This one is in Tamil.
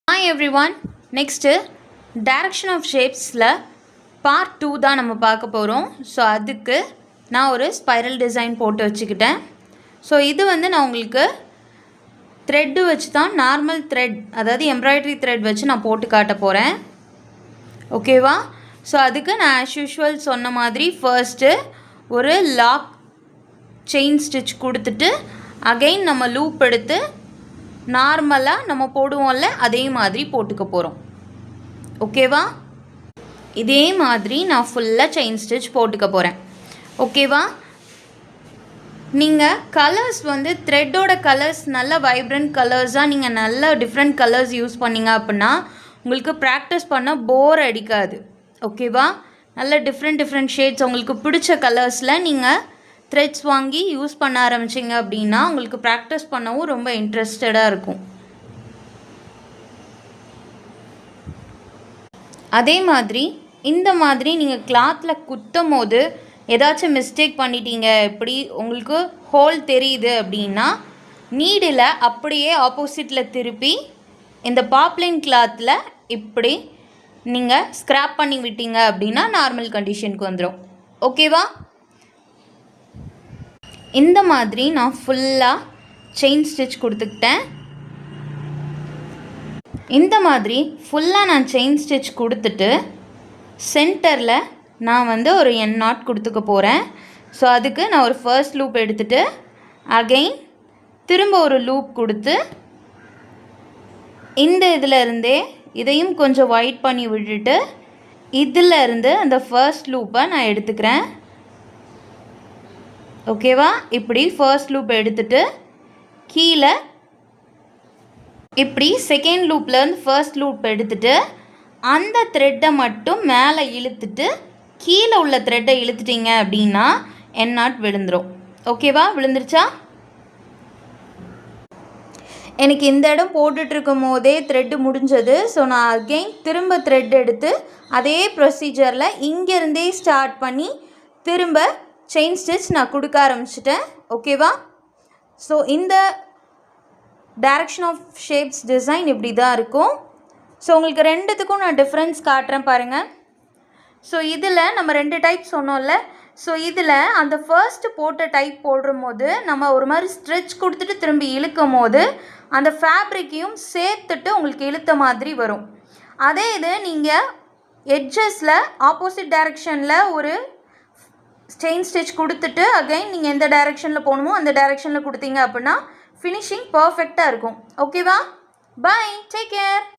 Hi everyone. Next direction of shapesல part 2 தான் நம்ம பார்க்க போகிறோம். ஸோ அதுக்கு நான் ஒரு ஸ்பைரல் டிசைன் போட்டு வச்சுக்கிட்டேன். ஸோ இது வந்து நான் உங்களுக்கு த்ரெட்டு வச்சு தான் நார்மல் த்ரெட், அதாவது எம்ப்ராய்டரி த்ரெட் வச்சு நான் போட்டு காட்ட போகிறேன். ஓகேவா? ஸோ அதுக்கு நான் ஆஸ் யூஷுவல் சொன்ன மாதிரி ஃபர்ஸ்ட்டு ஒரு லாக் செயின் ஸ்டிச் கொடுத்துட்டு அகைன் நம்ம லூப் எடுத்து நார்மலாக நம்ம போடுவோம்ல அதே மாதிரி போட்டுக்க போகிறோம். ஓகேவா? இதே மாதிரி நான் ஃபுல்லாக செயின் ஸ்டிச் போட்டுக்க போகிறேன். ஓகேவா? நீங்கள் கலர்ஸ் வந்து த்ரெட்டோட கலர்ஸ் நல்ல வைப்ரண்ட் கலர்ஸாக நீங்கள் நல்ல டிஃப்ரெண்ட் கலர்ஸ் யூஸ் பண்ணிங்க அப்படின்னா உங்களுக்கு ப்ராக்டிஸ் பண்ண போர் அடிக்காது. ஓகேவா? நல்ல டிஃப்ரெண்ட் ஷேட்ஸ் உங்களுக்கு பிடிச்ச கலர்ஸில் நீங்கள் த்ரெட்ஸ் வாங்கி யூஸ் பண்ண ஆரம்பிச்சிங்க அப்படின்னா உங்களுக்கு ப்ராக்டிஸ் பண்ணவும் ரொம்ப இன்ட்ரெஸ்டடாக இருக்கும். அதே மாதிரி இந்த மாதிரி நீங்கள் கிளாத்தில் குத்தும் போது ஏதாச்சும் மிஸ்டேக் பண்ணிட்டீங்க, இப்படி உங்களுக்கு ஹோல் தெரியுது அப்படின்னா நீடில் அப்படியே ஆப்போசிட்டில் திருப்பி இந்த பாப்லைன் கிளாத்தில் இப்படி நீங்கள் ஸ்க்ராப் பண்ணி விட்டீங்க அப்படின்னா நார்மல் கண்டிஷனுக்கு வந்துடும். ஓகேவா? இந்த மாதிரி நான் ஃபுல்லாக செயின் ஸ்டிச் கொடுத்துக்கிட்டேன். இந்த மாதிரி ஃபுல்லாக நான் செயின் ஸ்டிச் கொடுத்துட்டு சென்டரில் நான் வந்து ஒரு என் நாட் கொடுத்துக்க போகிறேன். ஸோ அதுக்கு நான் ஒரு ஃபர்ஸ்ட் லூப் எடுத்துகிட்டு அகெயின் திரும்ப ஒரு லூப் கொடுத்து இந்த இதில் இருந்தே இதையும் கொஞ்சம் ஒயிட் பண்ணி விட்டுட்டு இதில் இருந்து அந்த ஃபர்ஸ்ட் லூப்பை நான் எடுத்துக்கிறேன். ஓகேவா? இப்படி ஃபர்ஸ்ட் லூப் எடுத்துட்டு கீழே இப்படி செகண்ட் லூப்லேருந்து ஃபர்ஸ்ட் லூப் எடுத்துட்டு அந்த த்ரெட்டை மட்டும் மேலே இழுத்துட்டு கீழே உள்ள த்ரெட்டை இழுத்துட்டிங்க அப்படின்னா என் நாட் விழுந்துடும். ஓகேவா? விழுந்துருச்சா? எனக்கு இந்த இடம் போட்டுட்ருக்கும் போதே த்ரெட்டு முடிஞ்சது. ஸோ நான் அகெயின் திரும்ப த்ரெட் எடுத்து அதே ப்ரொசீஜரில் இங்கேருந்தே ஸ்டார்ட் பண்ணி திரும்ப செயின் ஸ்டிச் நான் கொடுக்க ஆரம்பிச்சிட்டேன். ஓகேவா? ஸோ இந்த டைரக்ஷன் ஆஃப் ஷேப்ஸ் டிசைன் இப்படி தான் இருக்கும். ஸோ உங்களுக்கு ரெண்டுத்துக்கும் நான் டிஃப்ரென்ஸ் காட்டுறேன் பாருங்கள். ஸோ இதில் நம்ம 2 டைப் சொன்னோம்ல. ஸோ இதில் அந்த ஃபர்ஸ்ட்டு போட்ட டைப் போடும் போது நம்ம ஒரு மாதிரி ஸ்ட்ரெச் கொடுத்துட்டு திரும்பி இழுக்கும் போது அந்த ஃபேப்ரிக்கையும் சேர்த்துட்டு உங்களுக்கு இழுத்த மாதிரி வரும். அதே இது நீங்கள் எட்ஜஸில் ஆப்போசிட் டைரெக்ஷனில் ஒரு செயின் ஸ்டிச் கொடுத்துட்டு அகைன் நீங்கள் எந்த டைரெக்ஷனில் போகணுமோ அந்த டைரெக்ஷனில் கொடுத்தீங்க அப்படின்னா ஃபினிஷிங் பர்ஃபெக்டாக இருக்கும். ஓகேவா? Bye, take care.